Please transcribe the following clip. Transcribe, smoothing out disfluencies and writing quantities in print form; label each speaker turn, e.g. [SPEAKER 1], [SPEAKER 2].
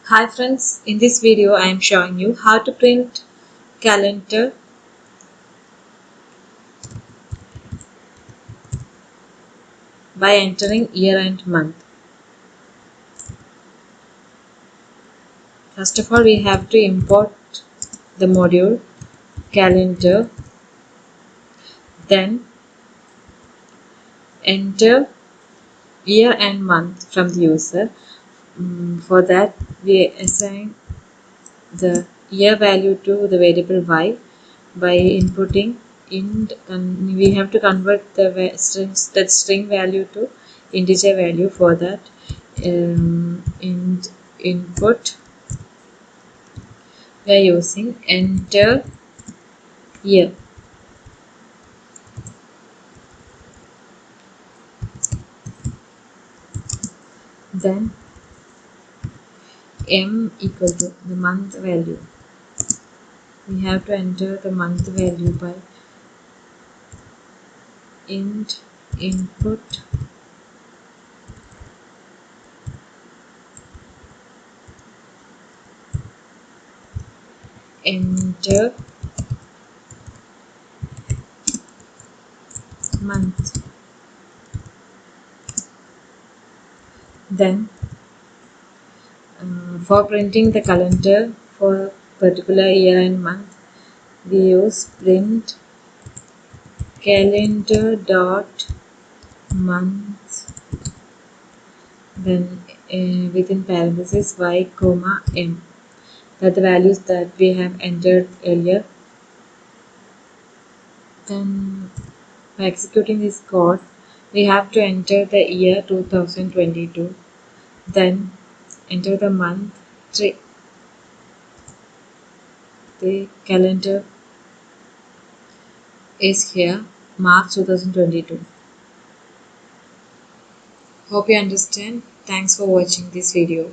[SPEAKER 1] Hi friends, in this video I am showing you how to print calendar by entering year and month. First of all, we have to import the module calendar, then enter year and month from the user. For that, we assign the year value to the variable y by inputting int. We have to convert the string value to integer value. For that, input we are using enter year. Then m equal to the month value. We have to enter the month value by int input enter month. Then for printing the calendar for particular year and month, we use print calendar dot month, then within parentheses y comma m, that the values that we have entered earlier. Then by executing this code, we have to enter the year 2022, then enter the month 3. The calendar is here, March 2022. Hope you understand. Thanks for watching this video.